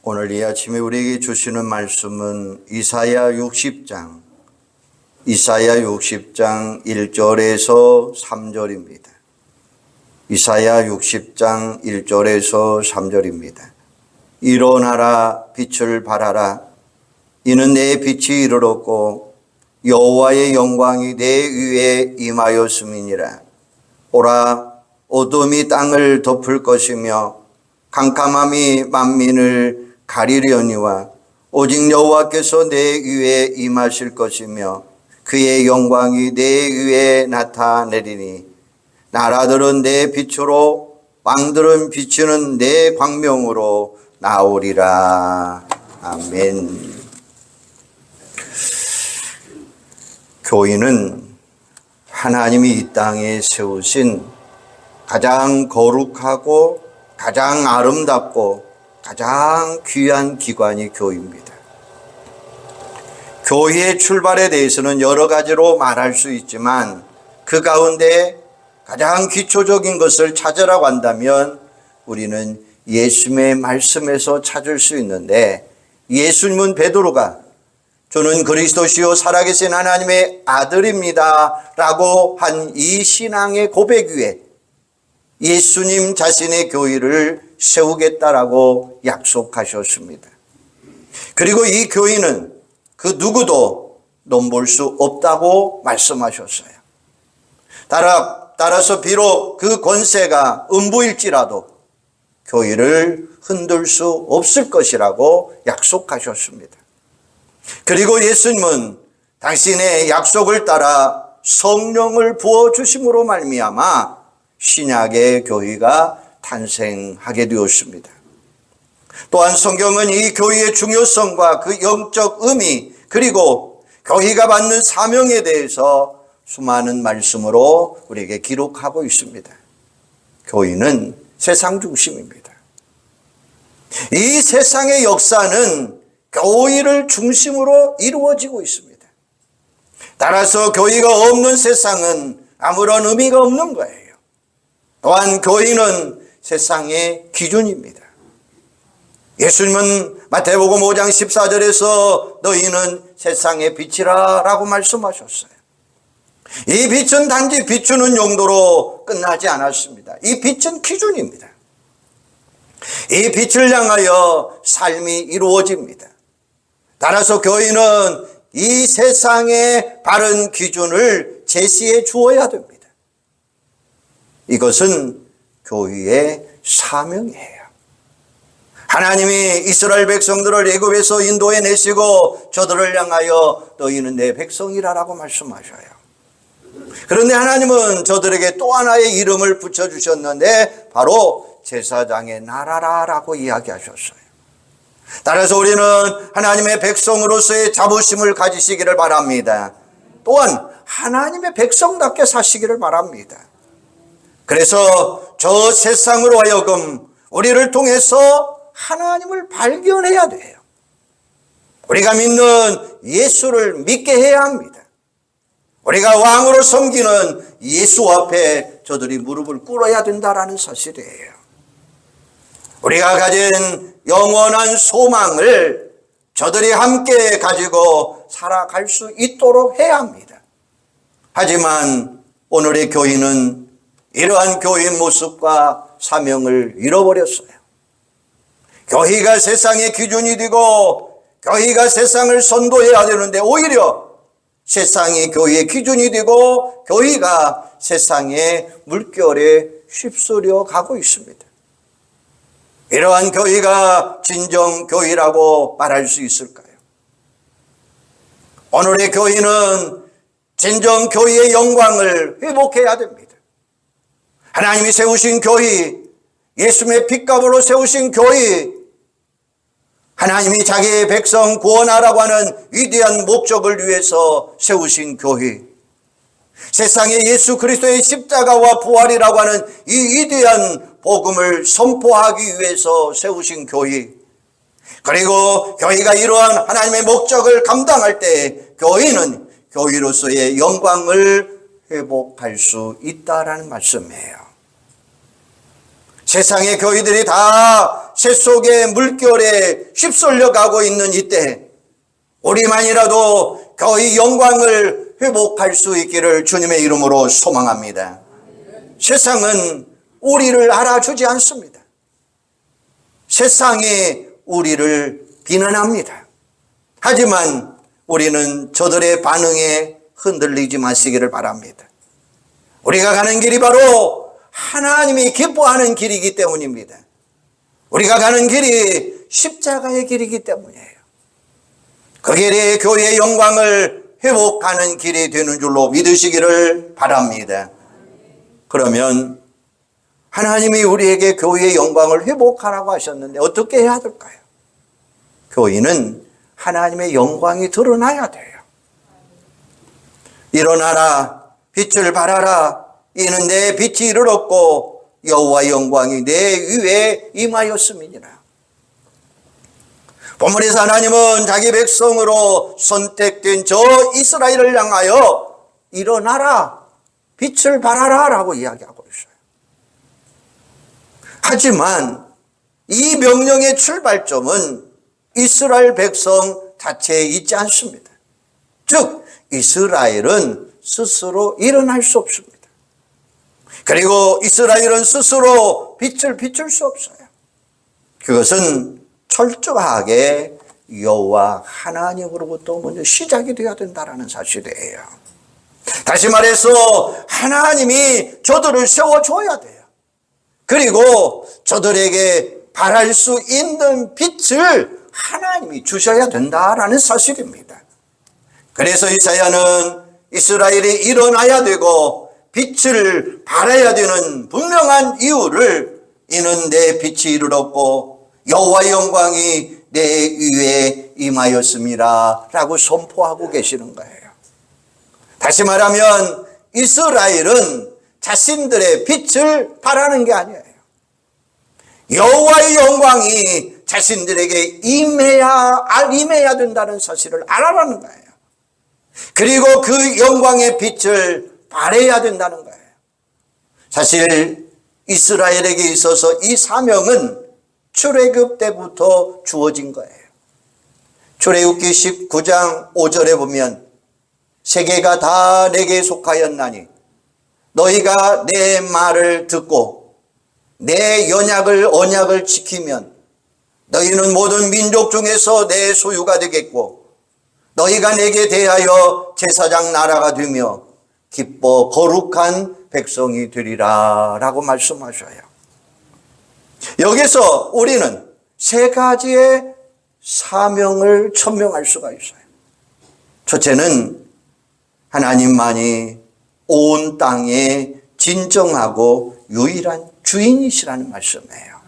오늘 이 아침에 우리에게 주시는 말씀은 이사야 60장 1절에서 3절입니다. 이사야 60장 1절에서 3절입니다. 일어나라 빛을 발하라. 이는 내 빛이 이르렀고 여호와의 영광이 내 위에 임하였음이니라. 오라, 어둠이 땅을 덮을 것이며 캄캄함이 만민을 가리려니와 오직 여호와께서 내 위에 임하실 것이며 그의 영광이 내 위에 나타내리니 나라들은 내 빛으로 왕들은 비치는 내 광명으로 나오리라. 아멘. 교회는 하나님이 이 땅에 세우신 가장 거룩하고 가장 아름답고 가장 귀한 기관이 교회입니다. 교회의 출발에 대해서는 여러 가지로 말할 수 있지만 그 가운데 가장 기초적인 것을 찾으라고 한다면 우리는 예수님의 말씀에서 찾을 수 있는데, 예수님은 베드로가 저는 그리스도시요 살아계신 하나님의 아들입니다 라고 한 이 신앙의 고백 위에 예수님 자신의 교회를 세우겠다라고 약속하셨습니다. 그리고 이 교회는 그 누구도 넘볼 수 없다고 말씀하셨어요. 따라서 비록 그 권세가 음부일지라도 교회를 흔들 수 없을 것이라고 약속하셨습니다. 그리고 예수님은 당신의 약속을 따라 성령을 부어주심으로 말미암아 신약의 교회가 탄생하게 되었습니다. 또한 성경은 이 교회의 중요성과 그 영적 의미 그리고 교회가 받는 사명에 대해서 수많은 말씀으로 우리에게 기록하고 있습니다. 교회는 세상 중심입니다. 이 세상의 역사는 교회를 중심으로 이루어지고 있습니다. 따라서 교회가 없는 세상은 아무런 의미가 없는 거예요. 또한 교회는 세상의 기준입니다. 예수님은 마태복음 5장 14절에서 너희는 세상의 빛이라 라고 말씀하셨어요. 이 빛은 단지 비추는 용도로 끝나지 않았습니다. 이 빛은 기준입니다. 이 빛을 향하여 삶이 이루어집니다. 따라서 교회는 이 세상의 바른 기준을 제시해 주어야 됩니다. 이것은 교회의 사명이에요. 하나님이 이스라엘 백성들을 애굽에서 인도해 내시고 저들을 향하여 너희는 내 백성이라고 말씀하셔요. 그런데 하나님은 저들에게 또 하나의 이름을 붙여주셨는데 바로 제사장의 나라라고 이야기하셨어요. 따라서 우리는 하나님의 백성으로서의 자부심을 가지시기를 바랍니다. 또한 하나님의 백성답게 사시기를 바랍니다. 그래서 저 세상으로 하여금 우리를 통해서 하나님을 발견해야 돼요. 우리가 믿는 예수를 믿게 해야 합니다. 우리가 왕으로 섬기는 예수 앞에 저들이 무릎을 꿇어야 된다는 사실이에요. 우리가 가진 영원한 소망을 저들이 함께 가지고 살아갈 수 있도록 해야 합니다. 하지만 오늘의 교회는 이러한 교회의 모습과 사명을 잃어버렸어요. 교회가 세상의 기준이 되고 교회가 세상을 선도해야 되는데 오히려 세상이 교회의 기준이 되고 교회가 세상의 물결에 휩쓸려 가고 있습니다. 이러한 교회가 진정 교회라고 말할 수 있을까요? 오늘의 교회는 진정 교회의 영광을 회복해야 됩니다. 하나님이 세우신 교회, 예수님의 핏값으로 세우신 교회, 하나님이 자기의 백성 구원하라고 하는 위대한 목적을 위해서 세우신 교회, 세상에 예수 그리스도의 십자가와 부활이라고 하는 이 위대한 복음을 선포하기 위해서 세우신 교회, 그리고 교회가 이러한 하나님의 목적을 감당할 때 교회는 교회로서의 영광을 회복할 수 있다라는 말씀이에요. 세상의 교회들이 다 셋속의 물결에 휩쓸려 가고 있는 이때 우리만이라도 그의 영광을 회복할 수 있기를 주님의 이름으로 소망합니다. 세상은 우리를 알아주지 않습니다. 세상이 우리를 비난합니다. 하지만 우리는 저들의 반응에 흔들리지 마시기를 바랍니다. 우리가 가는 길이 바로 하나님이 기뻐하는 길이기 때문입니다. 우리가 가는 길이 십자가의 길이기 때문이에요. 그 길이 교회의 영광을 회복하는 길이 되는 줄로 믿으시기를 바랍니다. 그러면 하나님이 우리에게 교회의 영광을 회복하라고 하셨는데 어떻게 해야 될까요? 교회는 하나님의 영광이 드러나야 돼요. 일어나라, 빛을 발하라. 이는 내 빛이 이르렀고 여호와의 영광이 내 위에 임하였음이니라. 본문에서 하나님은 자기 백성으로 선택된 저 이스라엘을 향하여 일어나라, 빛을 발하라 라고 이야기하고 있어요. 하지만 이 명령의 출발점은 이스라엘 백성 자체에 있지 않습니다. 즉 이스라엘은 스스로 일어날 수 없습니다. 그리고 이스라엘은 스스로 빛을 비출 수 없어요. 그것은 철저하게 여호와 하나님으로부터 먼저 시작이 되어야 된다는 사실이에요. 다시 말해서 하나님이 저들을 세워줘야 돼요. 그리고 저들에게 발할 수 있는 빛을 하나님이 주셔야 된다라는 사실입니다. 그래서 이사야는 이스라엘이 일어나야 되고 빛을 발해야 되는 분명한 이유를 이는 내 빛이 이르렀고 여호와의 영광이 내 위에 임하였습니다 라고 선포하고 계시는 거예요. 다시 말하면 이스라엘은 자신들의 빛을 발하는 게 아니에요. 여호와의 영광이 자신들에게 임해야 된다는 사실을 알아라는 거예요. 그리고 그 영광의 빛을 발해야 된다는 거예요. 사실 이스라엘에게 있어서 이 사명은 출애굽 때부터 주어진 거예요. 출애굽기 19장 5절에 보면 세계가 다 내게 속하였나니 너희가 내 말을 듣고 내 언약을 지키면 너희는 모든 민족 중에서 내 소유가 되겠고 너희가 내게 대하여 제사장 나라가 되며 기뻐 거룩한 백성이 되리라 라고 말씀하셔요. 여기서 우리는 세 가지의 사명을 천명할 수가 있어요. 첫째는 하나님만이 온 땅의 진정하고 유일한 주인이시라는 말씀이에요.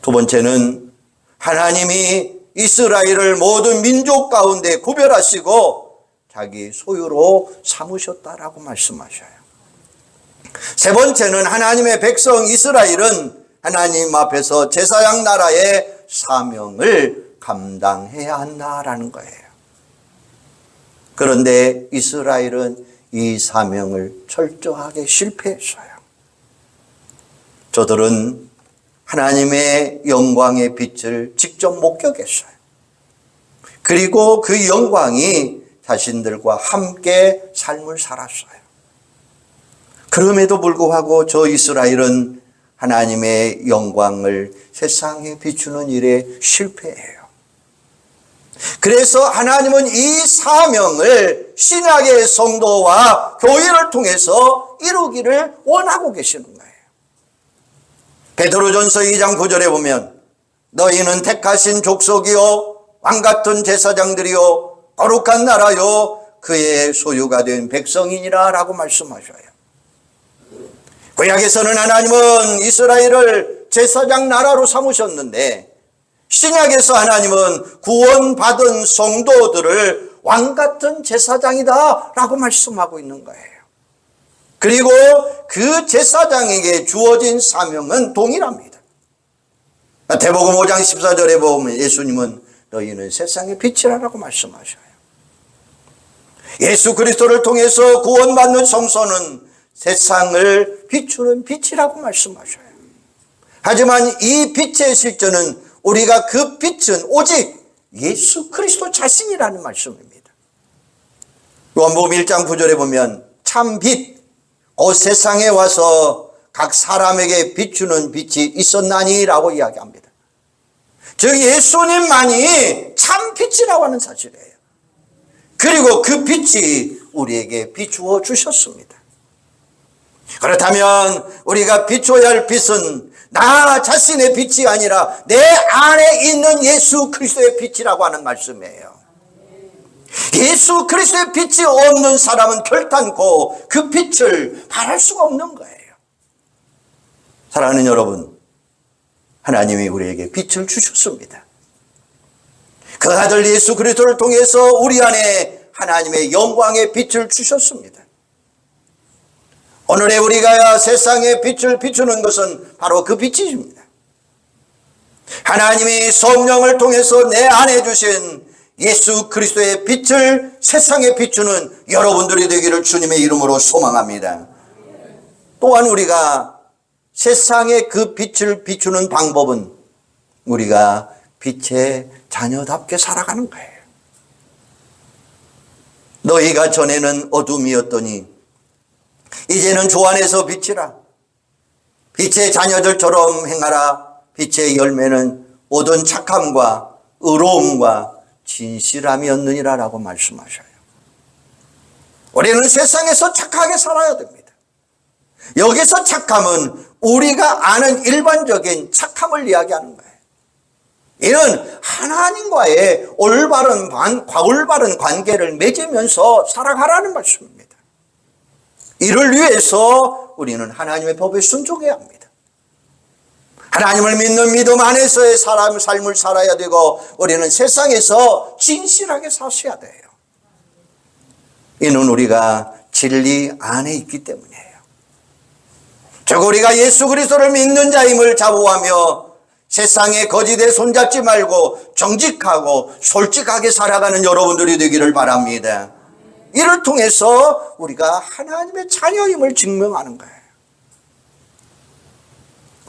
두 번째는 하나님이 이스라엘을 모든 민족 가운데 구별하시고 자기 소유로 삼으셨다라고 말씀하셔요. 세 번째는 하나님의 백성 이스라엘은 하나님 앞에서 제사장 나라의 사명을 감당해야 한다라는 거예요. 그런데 이스라엘은 이 사명을 철저하게 실패했어요. 저들은 하나님의 영광의 빛을 직접 목격했어요. 그리고 그 영광이 자신들과 함께 삶을 살았어요. 그럼에도 불구하고 저 이스라엘은 하나님의 영광을 세상에 비추는 일에 실패해요. 그래서 하나님은 이 사명을 신약의 성도와 교회를 통해서 이루기를 원하고 계시는 거예요. 베드로전서 2장 9절에 보면 너희는 택하신 족속이요 왕같은 제사장들이요 거룩한 나라요 그의 소유가 된 백성이니라 라고 말씀하셔요. 구약에서는 하나님은 이스라엘을 제사장 나라로 삼으셨는데 신약에서 하나님은 구원받은 성도들을 왕같은 제사장이다 라고 말씀하고 있는 거예요. 그리고 그 제사장에게 주어진 사명은 동일합니다. 마태복음 5장 14절에 보면 예수님은 너희는 세상의 빛이라고 말씀하셔요. 예수 그리스도를 통해서 구원받는 성소는 세상을 비추는 빛이라고 말씀하셔요. 하지만 이 빛의 실존은 우리가 그 빛은 오직 예수 그리스도 자신이라는 말씀입니다. 요한복음 1장 9절에 보면 참 빛, 세상에 와서 각 사람에게 비추는 빛이 있었나니라고 이야기합니다. 즉 예수님만이 참 빛이라고 하는 사실이에요. 그리고 그 빛이 우리에게 비추어 주셨습니다. 그렇다면 우리가 비춰야 할 빛은 나 자신의 빛이 아니라 내 안에 있는 예수 그리스도의 빛이라고 하는 말씀이에요. 예수 그리스도의 빛이 없는 사람은 결단코 그 빛을 발할 수가 없는 거예요. 사랑하는 여러분, 하나님이 우리에게 빛을 주셨습니다. 그 아들 예수 그리스도를 통해서 우리 안에 하나님의 영광의 빛을 주셨습니다. 오늘의 우리가 세상에 빛을 비추는 것은 바로 그 빛이십니다. 하나님이 성령을 통해서 내 안에 주신 예수 그리스도의 빛을 세상에 비추는 여러분들이 되기를 주님의 이름으로 소망합니다. 또한 우리가 세상에 그 빛을 비추는 방법은 우리가 빛의 자녀답게 살아가는 거예요. 너희가 전에는 어둠이었더니 이제는 주 안에서 빛이라. 빛의 자녀들처럼 행하라. 빛의 열매는 모든 착함과 의로움과 진실함이었느니라 라고 말씀하셔요. 우리는 세상에서 착하게 살아야 됩니다. 여기서 착함은 우리가 아는 일반적인 착함을 이야기하는 거예요. 이는 하나님과의 올바른 관계를 맺으면서 살아가라는 말씀입니다. 이를 위해서 우리는 하나님의 법에 순종해야 합니다. 하나님을 믿는 믿음 안에서의 삶을 살아야 되고 우리는 세상에서 진실하게 사셔야 돼요. 이는 우리가 진리 안에 있기 때문이에요. 즉 우리가 예수 그리스도를 믿는 자임을 자부하며 세상의 거짓에 손잡지 말고 정직하고 솔직하게 살아가는 여러분들이 되기를 바랍니다. 이를 통해서 우리가 하나님의 자녀임을 증명하는 거예요.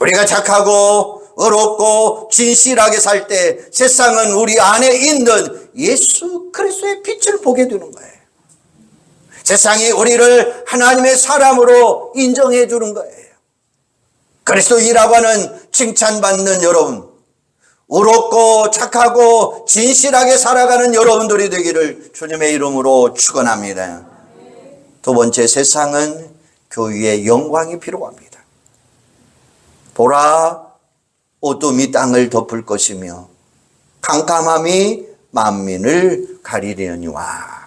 우리가 착하고 의롭고 진실하게 살 때 세상은 우리 안에 있는 예수 그리스도의 빛을 보게 되는 거예요. 세상이 우리를 하나님의 사람으로 인정해 주는 거예요. 그리스도인이라고 하는 칭찬받는 여러분, 의롭고 착하고 진실하게 살아가는 여러분들이 되기를 주님의 이름으로 축원합니다. 두 번째, 세상은 교회의 영광이 필요합니다. 보라, 어둠이 땅을 덮을 것이며 캄캄함이 만민을 가리려니와.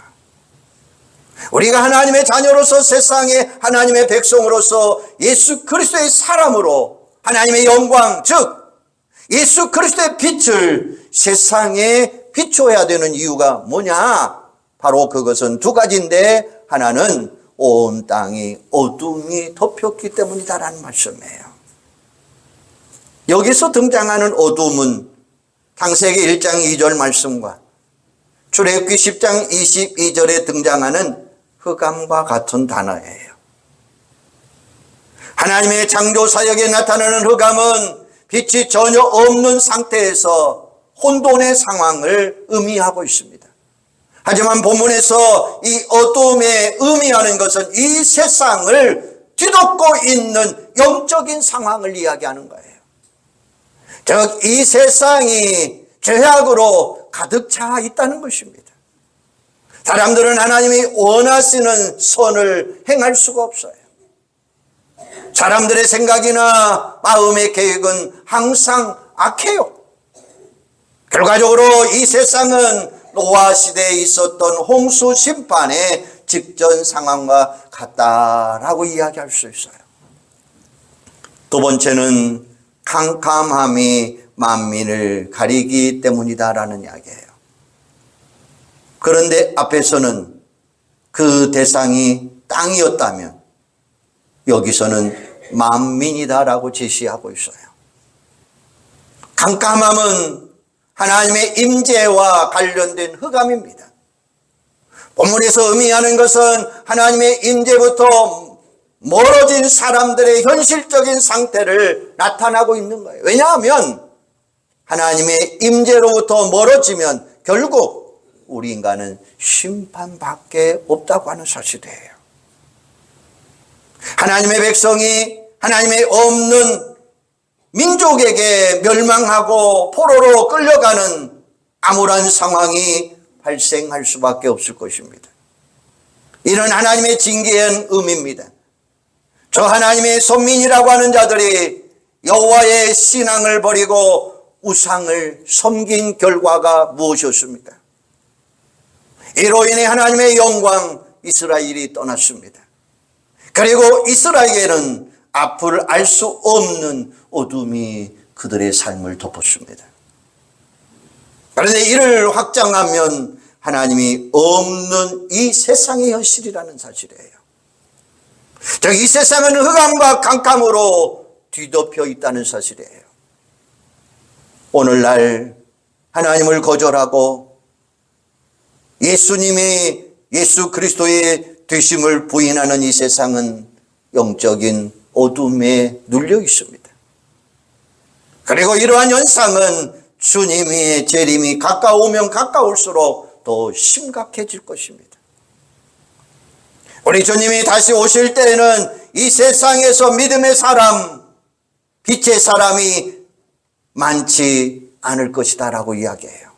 우리가 하나님의 자녀로서 세상에 하나님의 백성으로서 예수 그리스도의 사람으로 하나님의 영광, 즉 예수 그리스도의 빛을 세상에 비춰야 되는 이유가 뭐냐? 바로 그것은 두 가지인데, 하나는 온 땅이 어둠이 덮였기 때문이다라는 말씀이에요. 여기서 등장하는 어둠은 창세기 1장 2절 말씀과 출애굽기 10장 22절에 등장하는 흑암과 같은 단어예요. 하나님의 창조 사역에 나타나는 흑암은 빛이 전혀 없는 상태에서 혼돈의 상황을 의미하고 있습니다. 하지만 본문에서 이 어둠에 의미하는 것은 이 세상을 뒤덮고 있는 영적인 상황을 이야기하는 거예요. 즉 이 세상이 죄악으로 가득 차 있다는 것입니다. 사람들은 하나님이 원하시는 선을 행할 수가 없어요. 사람들의 생각이나 마음의 계획은 항상 악해요. 결과적으로 이 세상은 노아 시대에 있었던 홍수 심판의 직전 상황과 같다라고 이야기할 수 있어요. 두 번째는 캄캄함이 만민을 가리기 때문이다라는 이야기예요. 그런데 앞에서는 그 대상이 땅이었다면 여기서는 만민이다라고 제시하고 있어요. 캄캄함은 하나님의 임재와 관련된 흑암입니다. 본문에서 의미하는 것은 하나님의 임재부터 멀어진 사람들의 현실적인 상태를 나타나고 있는 거예요. 왜냐하면 하나님의 임재로부터 멀어지면 결국 우리 인간은 심판밖에 없다고 하는 사실이에요. 하나님의 백성이 하나님의 없는 민족에게 멸망하고 포로로 끌려가는 암울한 상황이 발생할 수밖에 없을 것입니다. 이는 하나님의 징계의 의미입니다. 저 하나님의 선민이라고 하는 자들이 여호와의 신앙을 버리고 우상을 섬긴 결과가 무엇이었습니까? 이로 인해 하나님의 영광 이스라엘이 떠났습니다. 그리고 이스라엘에는 앞을 알 수 없는 어둠이 그들의 삶을 덮었습니다. 그런데 이를 확장하면 하나님이 없는 이 세상의 현실이라는 사실이에요. 즉, 이 세상은 흑암과 캄캄으로 뒤덮여 있다는 사실이에요. 오늘날 하나님을 거절하고 예수 그리스도의 되심을 부인하는 이 세상은 영적인 어둠에 눌려 있습니다. 그리고 이러한 현상은 주님의 재림이 가까우면 가까울수록 더 심각해질 것입니다. 우리 주님이 다시 오실 때에는 이 세상에서 믿음의 사람, 빛의 사람이 많지 않을 것이다 라고 이야기해요.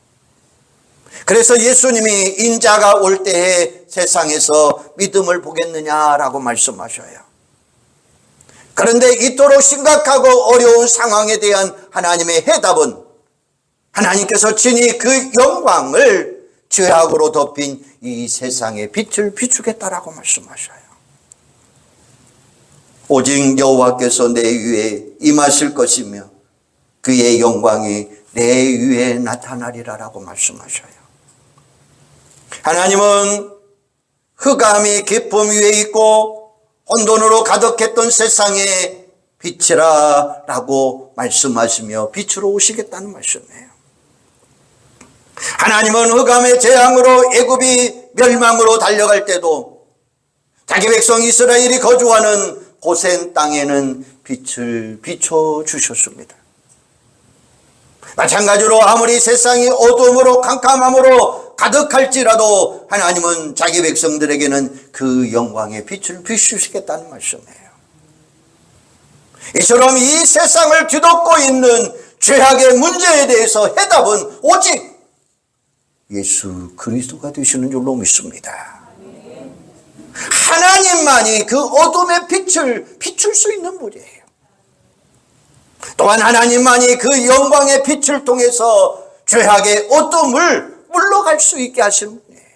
그래서 예수님이 인자가 올 때에 세상에서 믿음을 보겠느냐라고 말씀하셔요. 그런데 이토록 심각하고 어려운 상황에 대한 하나님의 해답은 하나님께서 친히 그 영광을 죄악으로 덮인 이 세상에 빛을 비추겠다라고 말씀하셔요. 오직 여호와께서 내 위에 임하실 것이며 그의 영광이 내 위에 나타나리라라고 말씀하셔요. 하나님은 흑암이 깊음 위에 있고 혼돈으로 가득했던 세상에 빛이라 라고 말씀하시며 빛으로 오시겠다는 말씀이에요. 하나님은 흑암의 재앙으로 애굽이 멸망으로 달려갈 때도 자기 백성 이스라엘이 거주하는 고센 땅에는 빛을 비춰주셨습니다. 마찬가지로 아무리 세상이 어둠으로 캄캄함으로 가득할지라도 하나님은 자기 백성들에게는 그 영광의 빛을 비추시겠다는 말씀이에요. 이처럼 이 세상을 뒤덮고 있는 죄악의 문제에 대해서 해답은 오직 예수 그리스도가 되시는 줄로 믿습니다. 하나님만이 그 어둠의 빛을 비출 수 있는 분이에요. 또한 하나님만이 그 영광의 빛을 통해서 죄악의 어둠을 물러갈 수 있게 하시는 분이에요.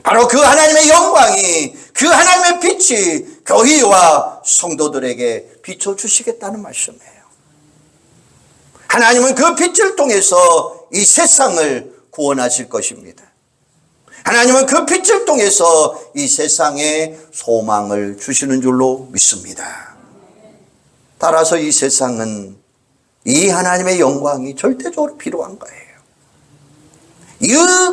바로 그 하나님의 영광이, 그 하나님의 빛이 교회와 성도들에게 비춰주시겠다는 말씀이에요. 하나님은 그 빛을 통해서 이 세상을 구원하실 것입니다. 하나님은 그 빛을 통해서 이 세상에 소망을 주시는 줄로 믿습니다. 따라서 이 세상은 이 하나님의 영광이 절대적으로 필요한 거예요.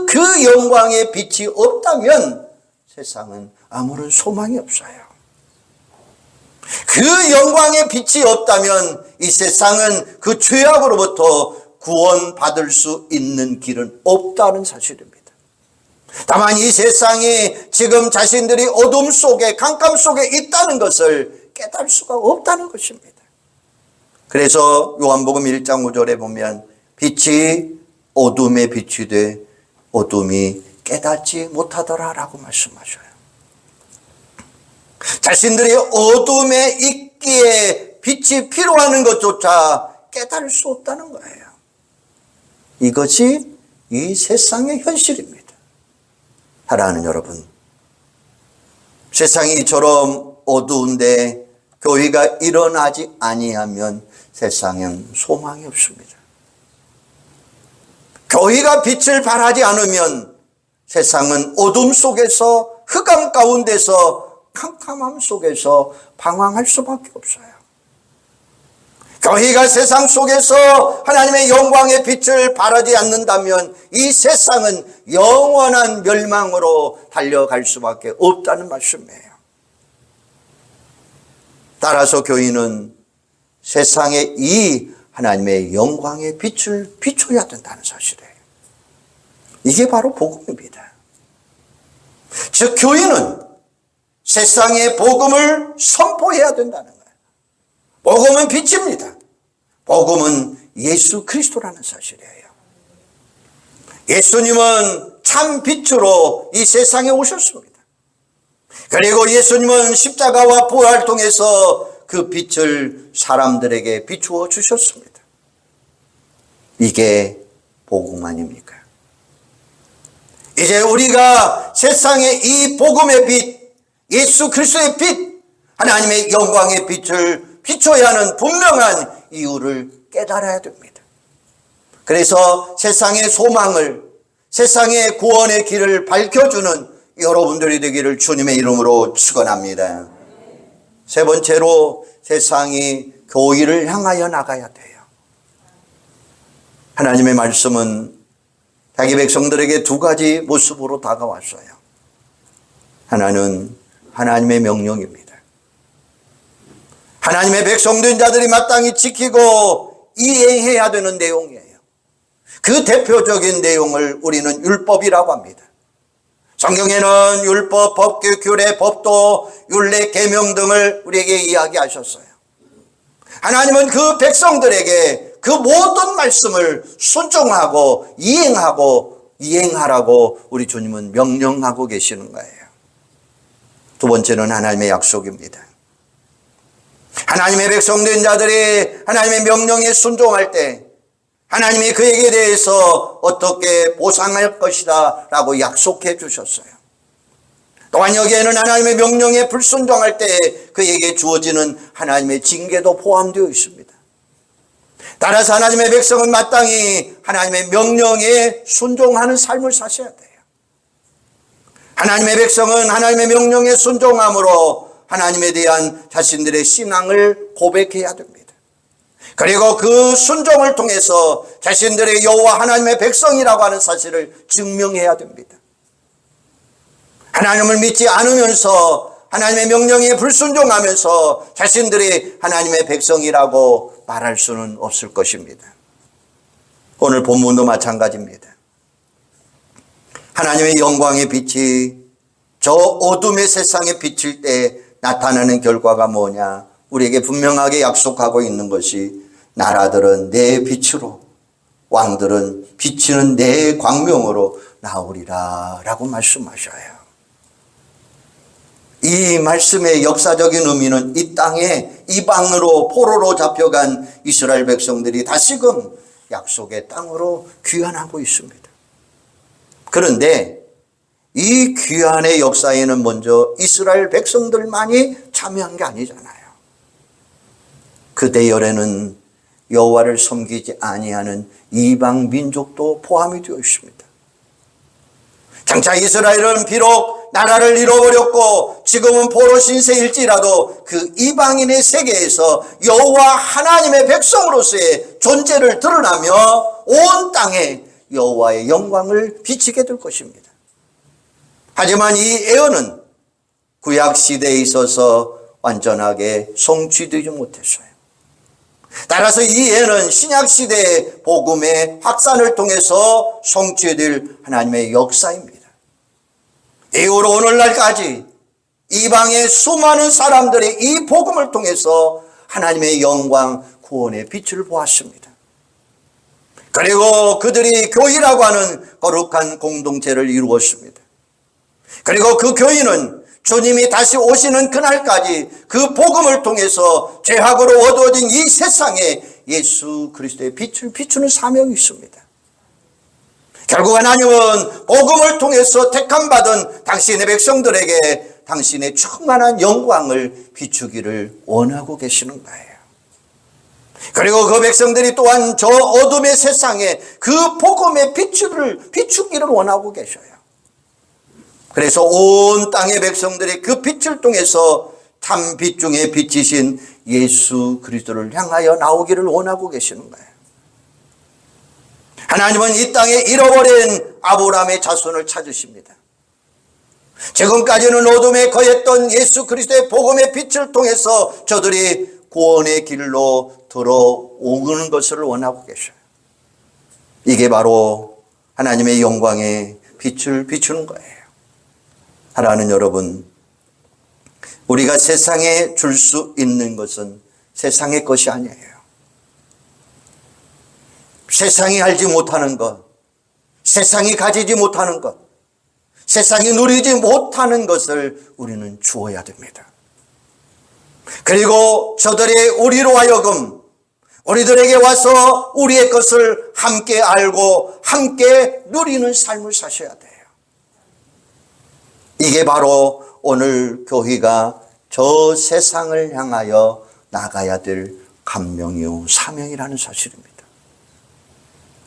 그 영광의 빛이 없다면 세상은 아무런 소망이 없어요. 그 영광의 빛이 없다면 이 세상은 그 죄악으로부터 구원받을 수 있는 길은 없다는 사실입니다. 다만 이 세상이 지금 자신들이 어둠 속에, 캄캄 속에 있다는 것을 깨달을 수가 없다는 것입니다. 그래서 요한복음 1장 5절에 보면 빛이 어둠에 빛이 돼 어둠이 깨닫지 못하더라 라고 말씀하셔요. 자신들이 어둠에 있기에 빛이 필요하는 것조차 깨달을 수 없다는 거예요. 이것이 이 세상의 현실입니다. 사랑하는 여러분, 세상이 이처럼 어두운데 교회가 일어나지 아니하면 세상엔 소망이 없습니다. 교회가 빛을 발하지 않으면 세상은 어둠 속에서, 흑암 가운데서, 캄캄함 속에서 방황할 수밖에 없어요. 교회가 세상 속에서 하나님의 영광의 빛을 발하지 않는다면 이 세상은 영원한 멸망으로 달려갈 수밖에 없다는 말씀이에요. 따라서 교인은 세상에 이 하나님의 영광의 빛을 비춰야 된다는 사실이에요. 이게 바로 복음입니다. 즉 교인은 세상에 복음을 선포해야 된다는 거예요. 복음은 빛입니다. 복음은 예수 그리스도라는 사실이에요. 예수님은 참 빛으로 이 세상에 오셨습니다. 그리고 예수님은 십자가와 부활을 통해서 그 빛을 사람들에게 비추어 주셨습니다. 이게 복음 아닙니까? 이제 우리가 세상에 이 복음의 빛, 예수 그리스도의 빛, 하나님의 영광의 빛을 비춰야 하는 분명한 이유를 깨달아야 됩니다. 그래서 세상의 소망을, 세상의 구원의 길을 밝혀주는 여러분들이 되기를 주님의 이름으로 축원합니다. 세 번째로 세상이 교회를 향하여 나가야 돼요. 하나님의 말씀은 자기 백성들에게 두 가지 모습으로 다가왔어요. 하나는 하나님의 명령입니다. 하나님의 백성된 자들이 마땅히 지키고 이행해야 되는 내용이에요. 그 대표적인 내용을 우리는 율법이라고 합니다. 성경에는 율법, 법규, 규례, 법도, 율례, 계명 등을 우리에게 이야기하셨어요. 하나님은 그 백성들에게 그 모든 말씀을 순종하고 이행하라고 우리 주님은 명령하고 계시는 거예요. 두 번째는 하나님의 약속입니다. 하나님의 백성된 자들이 하나님의 명령에 순종할 때 하나님이 그에게 대해서 어떻게 보상할 것이다 라고 약속해 주셨어요. 또한 여기에는 하나님의 명령에 불순종할 때 그에게 주어지는 하나님의 징계도 포함되어 있습니다. 따라서 하나님의 백성은 마땅히 하나님의 명령에 순종하는 삶을 사셔야 돼요. 하나님의 백성은 하나님의 명령에 순종함으로 하나님에 대한 자신들의 신앙을 고백해야 됩니다. 그리고 그 순종을 통해서 자신들의 여호와 하나님의 백성이라고 하는 사실을 증명해야 됩니다. 하나님을 믿지 않으면서 하나님의 명령에 불순종하면서 자신들이 하나님의 백성이라고 말할 수는 없을 것입니다. 오늘 본문도 마찬가지입니다. 하나님의 영광의 빛이 저 어둠의 세상에 비칠 때 나타나는 결과가 뭐냐? 우리에게 분명하게 약속하고 있는 것이 나라들은 내 빛으로, 왕들은 비치는 내 광명으로 나오리라 라고 말씀하셔요. 이 말씀의 역사적인 의미는 이 땅에 이방으로 포로로 잡혀간 이스라엘 백성들이 다시금 약속의 땅으로 귀환하고 있습니다. 그런데 이 귀환의 역사에는 먼저 이스라엘 백성들만이 참여한 게 아니잖아요. 그 대열에는 여호와를 섬기지 아니하는 이방 민족도 포함이 되어 있습니다. 장차 이스라엘은 비록 나라를 잃어버렸고 지금은 포로 신세일지라도 그 이방인의 세계에서 여호와 하나님의 백성으로서의 존재를 드러나며 온 땅에 여호와의 영광을 비치게 될 것입니다. 하지만 이 예언은 구약 시대에 있어서 완전하게 성취되지 못했어요. 따라서 이 예언은 신약 시대의 복음의 확산을 통해서 성취될 하나님의 역사입니다. 이후로 오늘날까지 이방의 수많은 사람들이 이 복음을 통해서 하나님의 영광, 구원의 빛을 보았습니다. 그리고 그들이 교회라고 하는 거룩한 공동체를 이루었습니다. 그리고 그 교회는 주님이 다시 오시는 그날까지 그 복음을 통해서 죄악으로 어두워진 이 세상에 예수 그리스도의 빛을 비추는 사명이 있습니다. 결국 하나님은 복음을 통해서 택함받은 당신의 백성들에게 당신의 충만한 영광을 비추기를 원하고 계시는 거예요. 그리고 그 백성들이 또한 저 어둠의 세상에 그 복음의 빛을 비추기를 원하고 계셔요. 그래서 온 땅의 백성들이 그 빛을 통해서 참 빛 중에 빛이신 예수 그리스도를 향하여 나오기를 원하고 계시는 거예요. 하나님은 이 땅에 잃어버린 아브라함의 자손을 찾으십니다. 지금까지는 어둠에 거했던 예수 그리스도의 복음의 빛을 통해서 저들이 구원의 길로 들어오는 것을 원하고 계셔요. 이게 바로 하나님의 영광의 빛을 비추는 거예요. 사랑하는 여러분, 우리가 세상에 줄 수 있는 것은 세상의 것이 아니에요. 세상이 알지 못하는 것, 세상이 가지지 못하는 것, 세상이 누리지 못하는 것을 우리는 주어야 됩니다. 그리고 저들이 우리로 하여금 우리들에게 와서 우리의 것을 함께 알고 함께 누리는 삶을 사셔야 돼요. 이게 바로 오늘 교회가 저 세상을 향하여 나가야 될 감명이요 사명이라는 사실입니다.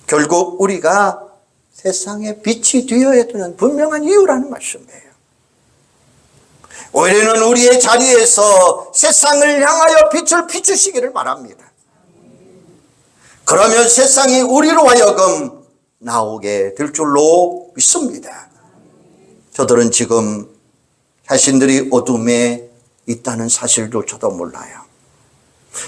결국 우리가 세상에 빛이 되어야 되는 분명한 이유라는 말씀이에요. 우리는 우리의 자리에서 세상을 향하여 빛을 비추시기를 바랍니다. 그러면 세상이 우리로 하여금 나오게 될 줄로 믿습니다. 저들은 지금 자신들이 어둠에 있다는 사실조차도 몰라요.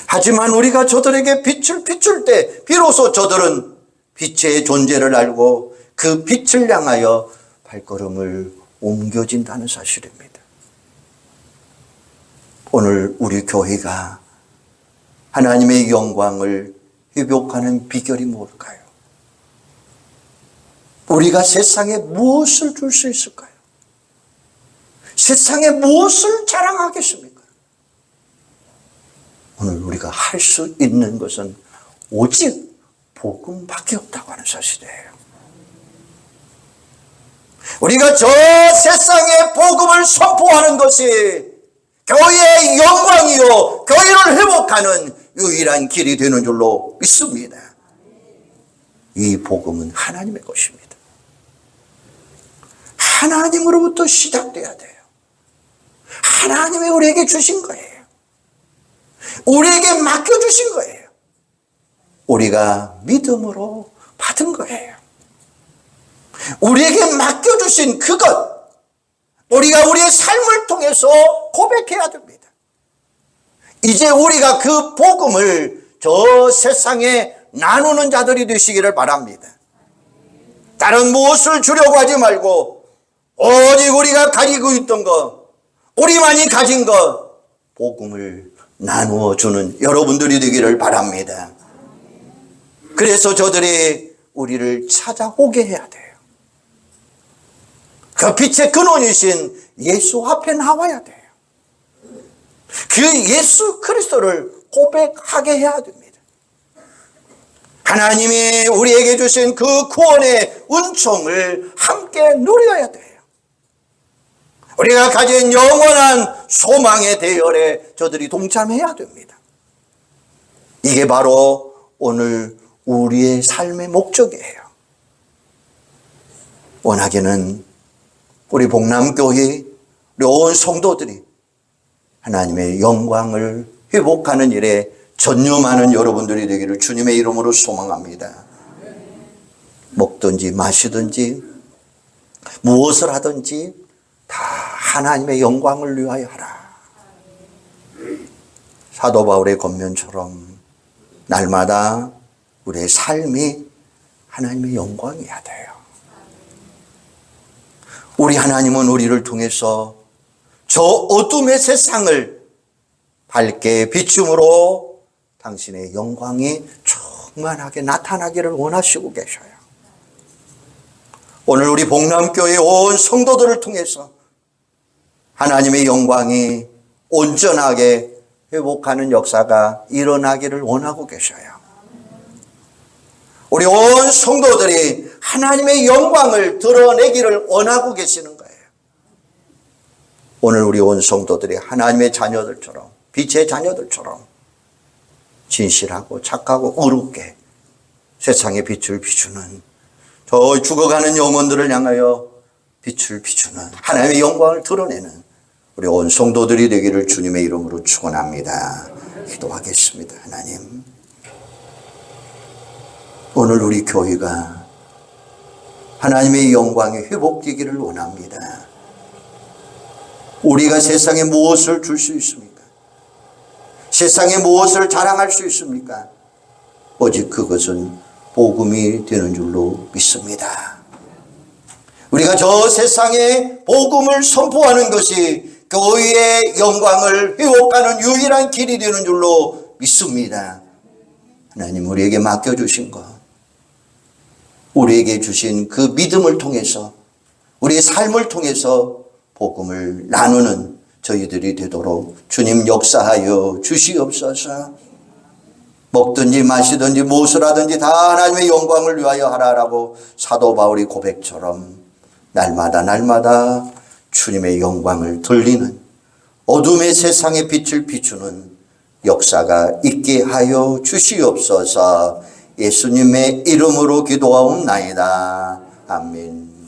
하지만 우리가 저들에게 빛을 비출 때 비로소 저들은 빛의 존재를 알고 그 빛을 향하여 발걸음을 옮겨진다는 사실입니다. 오늘 우리 교회가 하나님의 영광을 회복하는 비결이 뭘까요? 우리가 세상에 무엇을 줄 수 있을까요? 세상에 무엇을 자랑하겠습니까? 오늘 우리가 할 수 있는 것은 오직 복음밖에 없다고 하는 사실이에요. 우리가 저 세상에 복음을 선포하는 것이 교회의 영광이요 교회를 회복하는 유일한 길이 되는 줄로 믿습니다. 이 복음은 하나님의 것입니다. 하나님으로부터 시작돼야 돼요. 하나님이 우리에게 주신 거예요. 우리에게 맡겨주신 거예요. 우리가 믿음으로 받은 거예요. 우리에게 맡겨주신 그것, 우리가 우리의 삶을 통해서 고백해야 됩니다. 이제 우리가 그 복음을 저 세상에 나누는 자들이 되시기를 바랍니다. 다른 무엇을 주려고 하지 말고 오직 우리가 가지고 있던 것, 우리만이 가진 것, 복음을 나누어 주는 여러분들이 되기를 바랍니다. 그래서 저들이 우리를 찾아오게 해야 돼요. 그 빛의 근원이신 예수 앞에 나와야 돼요. 그 예수 그리스도를 고백하게 해야 됩니다. 하나님이 우리에게 주신 그 구원의 은총을 함께 누려야 돼요. 우리가 가진 영원한 소망의 대열에 저들이 동참해야 됩니다. 이게 바로 오늘 우리의 삶의 목적이에요. 원하기는 우리 복남교회, 우리 온 성도들이 하나님의 영광을 회복하는 일에 전념하는 여러분들이 되기를 주님의 이름으로 소망합니다. 먹든지 마시든지 무엇을 하든지 다 하나님의 영광을 위하여 하라. 사도 바울의 권면처럼 날마다 우리의 삶이 하나님의 영광이어야 돼요. 우리 하나님은 우리를 통해서 저 어둠의 세상을 밝게 비춤으로 당신의 영광이 충만하게 나타나기를 원하시고 계셔요. 오늘 우리 복남교회 온 성도들을 통해서 하나님의 영광이 온전하게 회복하는 역사가 일어나기를 원하고 계셔요. 우리 온 성도들이 하나님의 영광을 드러내기를 원하고 계시는 거예요. 오늘 우리 온 성도들이 하나님의 자녀들처럼, 빛의 자녀들처럼 진실하고 착하고 의롭게 세상의 빛을 비추는, 저 죽어가는 영혼들을 향하여 빛을 비추는 하나님의 영광을 드러내는 우리 온 성도들이 되기를 주님의 이름으로 축원합니다. 기도하겠습니다. 하나님, 오늘 우리 교회가 하나님의 영광이 회복되기를 원합니다. 우리가 세상에 무엇을 줄 수 있습니까? 세상에 무엇을 자랑할 수 있습니까? 오직 그것은 복음이 되는 줄로 믿습니다. 우리가 저 세상에 복음을 선포하는 것이 교회의 영광을 회복하는 유일한 길이 되는 줄로 믿습니다. 하나님 우리에게 맡겨주신 것, 우리에게 주신 그 믿음을 통해서 우리의 삶을 통해서 복음을 나누는 저희들이 되도록 주님 역사하여 주시옵소서. 먹든지 마시든지 무엇을 하든지 다 하나님의 영광을 위하여 하라라고 사도 바울이 고백처럼 날마다 주님의 영광을 돌리는 어둠의 세상의 빛을 비추는 역사가 있게 하여 주시옵소서. 예수님의 이름으로 기도하옵나이다. 아멘.